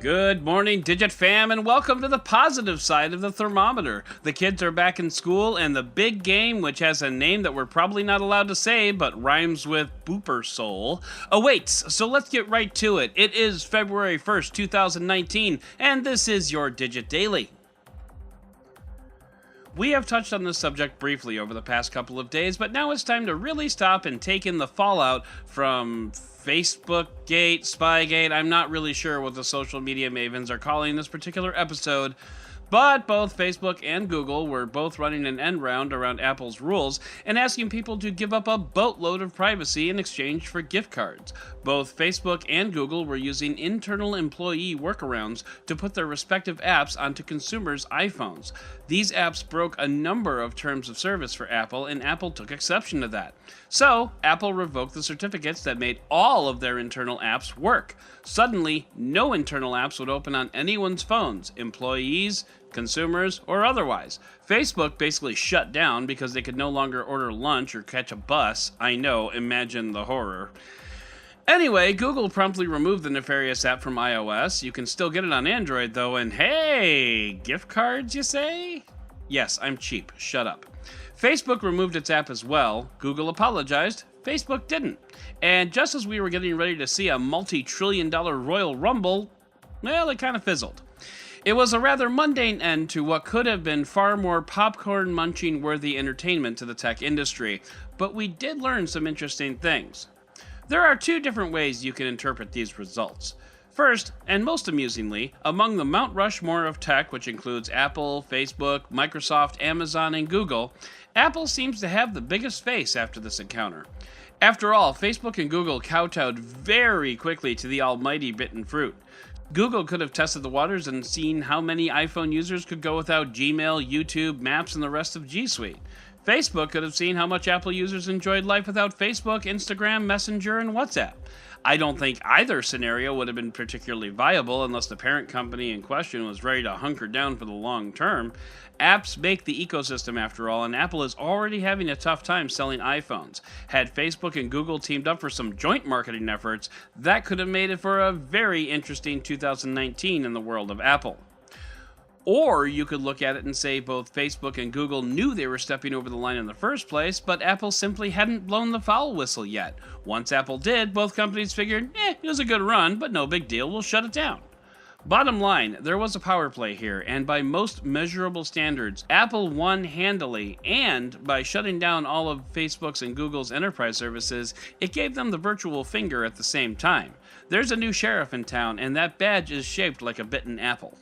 Good morning, Digit fam, and welcome to the positive side of the thermometer. The kids are back in school, and the big game, which has a name that we're probably not allowed to say, but rhymes with Booper Soul, awaits. So let's get right to it. It is February 1st, 2019, and this is your Digit Daily. We have touched on this subject briefly over the past couple of days, but now it's time to really stop and take in the fallout from Facebook-gate, Spygate. I'm not really sure what the social media mavens are calling this particular episode, but both Facebook and Google were both running an end round around Apple's rules and asking people to give up a boatload of privacy in exchange for gift cards. Both Facebook and Google were using internal employee workarounds to put their respective apps onto consumers' iPhones. These apps broke a number of terms of service for Apple, and Apple took exception to that. So, Apple revoked the certificates that made all of their internal apps work. Suddenly, no internal apps would open on anyone's phones, employees, consumers, or otherwise. Facebook basically shut down because they could no longer order lunch or catch a bus. I know, imagine the horror. Anyway, Google promptly removed the nefarious app from iOS. You can still get it on Android, though, and hey, gift cards, you say? Yes, I'm cheap. Shut up. Facebook removed its app as well. Google apologized. Facebook didn't. And just as we were getting ready to see a multi-trillion-dollar Royal Rumble, well, it kind of fizzled. It was a rather mundane end to what could have been far more popcorn-munching-worthy entertainment to the tech industry, but we did learn some interesting things. There are two different ways you can interpret these results. First, and most amusingly, among the Mount Rushmore of tech, which includes Apple, Facebook, Microsoft, Amazon, and Google, Apple seems to have the biggest face after this encounter. After all, Facebook and Google kowtowed very quickly to the almighty bitten fruit. Google could have tested the waters and seen how many iPhone users could go without Gmail, YouTube, Maps, and the rest of G Suite. Facebook could have seen how much Apple users enjoyed life without Facebook, Instagram, Messenger, and WhatsApp. I don't think either scenario would have been particularly viable unless the parent company in question was ready to hunker down for the long term. Apps make the ecosystem after all, and Apple is already having a tough time selling iPhones. Had Facebook and Google teamed up for some joint marketing efforts, that could have made it for a very interesting 2019 in the world of Apple. Or you could look at it and say both Facebook and Google knew they were stepping over the line in the first place, but Apple simply hadn't blown the foul whistle yet. Once Apple did, both companies figured, it was a good run, but no big deal, we'll shut it down. Bottom line, there was a power play here, and by most measurable standards, Apple won handily, and by shutting down all of Facebook's and Google's enterprise services, it gave them the virtual finger at the same time. There's a new sheriff in town, and that badge is shaped like a bitten apple.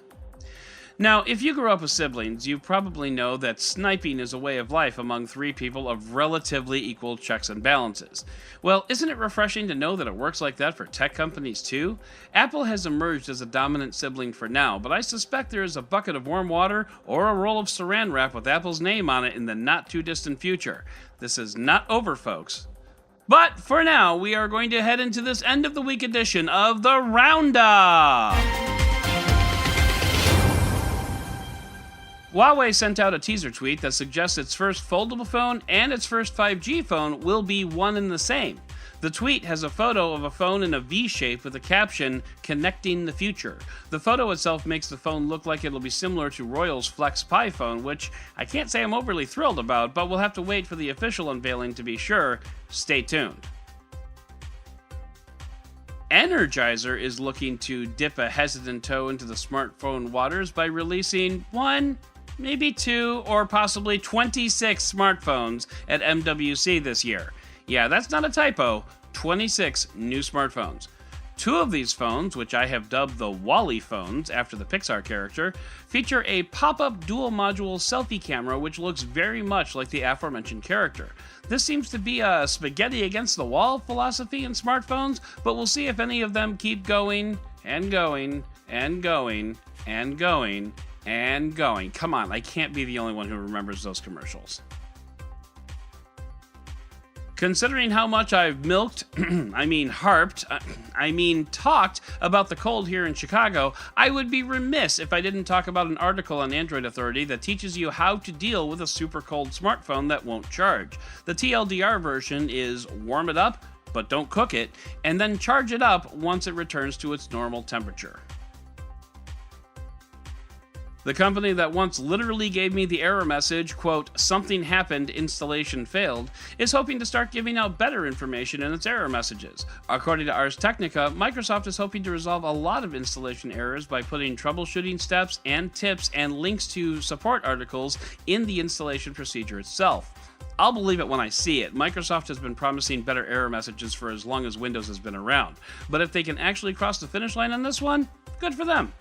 Now, if you grew up with siblings, you probably know that sniping is a way of life among three people of relatively equal checks and balances. Well, isn't it refreshing to know that it works like that for tech companies too? Apple has emerged as a dominant sibling for now, but I suspect there is a bucket of warm water or a roll of saran wrap with Apple's name on it in the not-too-distant future. This is not over, folks. But for now, we are going to head into this end-of-the-week edition of the Roundup! Huawei sent out a teaser tweet that suggests its first foldable phone and its first 5G phone will be one and the same. The tweet has a photo of a phone in a V shape with a caption, "Connecting the Future." The photo itself makes the phone look like it'll be similar to Royal's Flex Pi phone, which I can't say I'm overly thrilled about, but we'll have to wait for the official unveiling to be sure. Stay tuned. Energizer is looking to dip a hesitant toe into the smartphone waters by releasing one, maybe two, or possibly 26 smartphones at MWC this year. Yeah, that's not a typo. 26 new smartphones. Two of these phones, which I have dubbed the Wall-E phones after the Pixar character, feature a pop-up dual-module selfie camera which looks very much like the aforementioned character. This seems to be a spaghetti against the wall philosophy in smartphones, but we'll see if any of them keep going and going and going and going and going. Come on, I can't be the only one who remembers those commercials. Considering how much I've milked, talked about the cold here in Chicago, I would be remiss if I didn't talk about an article on Android Authority that teaches you how to deal with a super cold smartphone that won't charge. The TLDR version is warm it up, but don't cook it, and then charge it up once it returns to its normal temperature. The company that once literally gave me the error message, quote, "something happened, installation failed," is hoping to start giving out better information in its error messages. According to Ars Technica, Microsoft is hoping to resolve a lot of installation errors by putting troubleshooting steps and tips and links to support articles in the installation procedure itself. I'll believe it when I see it. Microsoft has been promising better error messages for as long as Windows has been around. But if they can actually cross the finish line on this one, good for them.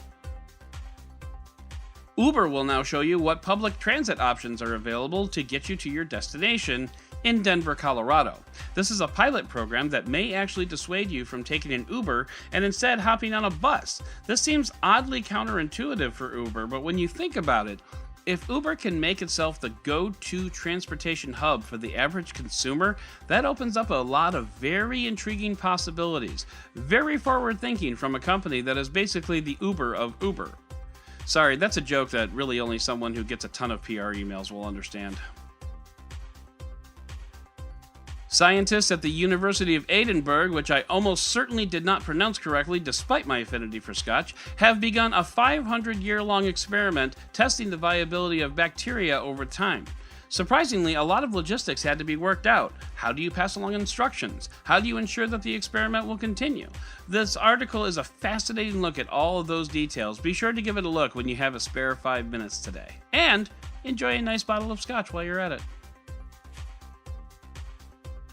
Uber will now show you what public transit options are available to get you to your destination in Denver, Colorado. This is a pilot program that may actually dissuade you from taking an Uber and instead hopping on a bus. This seems oddly counterintuitive for Uber, but when you think about it, if Uber can make itself the go-to transportation hub for the average consumer, that opens up a lot of very intriguing possibilities. Very forward-thinking from a company that is basically the Uber of Uber. Sorry, that's a joke that really only someone who gets a ton of PR emails will understand. Scientists at the University of Edinburgh, which I almost certainly did not pronounce correctly despite my affinity for Scotch, have begun a 500-year-long experiment testing the viability of bacteria over time. Surprisingly, a lot of logistics had to be worked out. How do you pass along instructions? How do you ensure that the experiment will continue? This article is a fascinating look at all of those details. Be sure to give it a look when you have a spare 5 minutes today. And enjoy a nice bottle of Scotch while you're at it.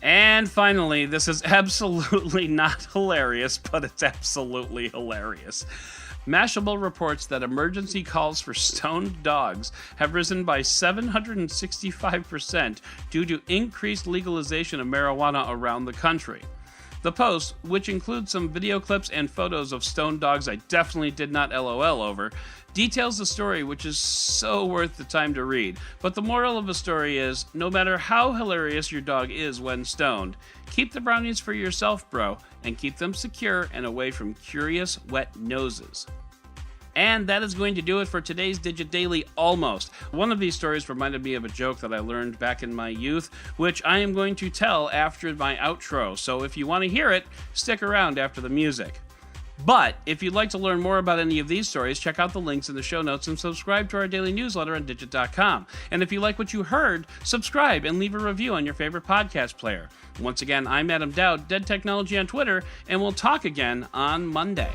And finally, this is absolutely not hilarious, but it's absolutely hilarious. Mashable reports that emergency calls for stoned dogs have risen by 765% due to increased legalization of marijuana around the country. The post, which includes some video clips and photos of stoned dogs I definitely did not LOL over, details the story, which is so worth the time to read. But the moral of the story is, no matter how hilarious your dog is when stoned, keep the brownies for yourself, bro, and keep them secure and away from curious, wet noses. And that is going to do it for today's Digit Daily Almost. One of these stories reminded me of a joke that I learned back in my youth, which I am going to tell after my outro. So if you want to hear it, stick around after the music. But if you'd like to learn more about any of these stories, check out the links in the show notes and subscribe to our daily newsletter on digit.com. And if you like what you heard, subscribe and leave a review on your favorite podcast player. Once again, I'm Adam Dowd, Dead Technology on Twitter, and we'll talk again on Monday.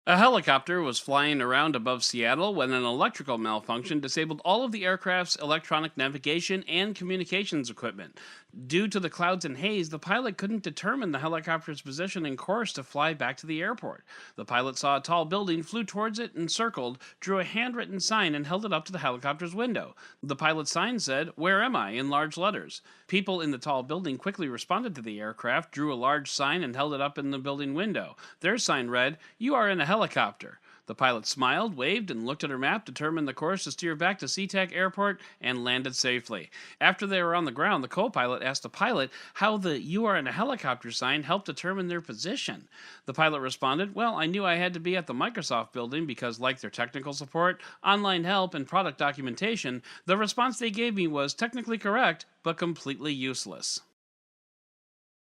A helicopter was flying around above Seattle when an electrical malfunction disabled all of the aircraft's electronic navigation and communications equipment. Due to the clouds and haze, the pilot couldn't determine the helicopter's position and course to fly back to the airport. The pilot saw a tall building, flew towards it and circled, drew a handwritten sign and held it up to the helicopter's window. The pilot's sign said, "Where am I?" in large letters. People in the tall building quickly responded to the aircraft, drew a large sign and held it up in the building window. Their sign read, "You are in a helicopter." The pilot smiled, waved, and looked at her map, determined the course to steer back to SeaTac Airport, and landed safely. After they were on the ground, the co-pilot asked the pilot how the "You are in a helicopter" sign helped determine their position. The pilot responded, "Well, I knew I had to be at the Microsoft building because, like their technical support, online help, and product documentation, the response they gave me was technically correct, but completely useless."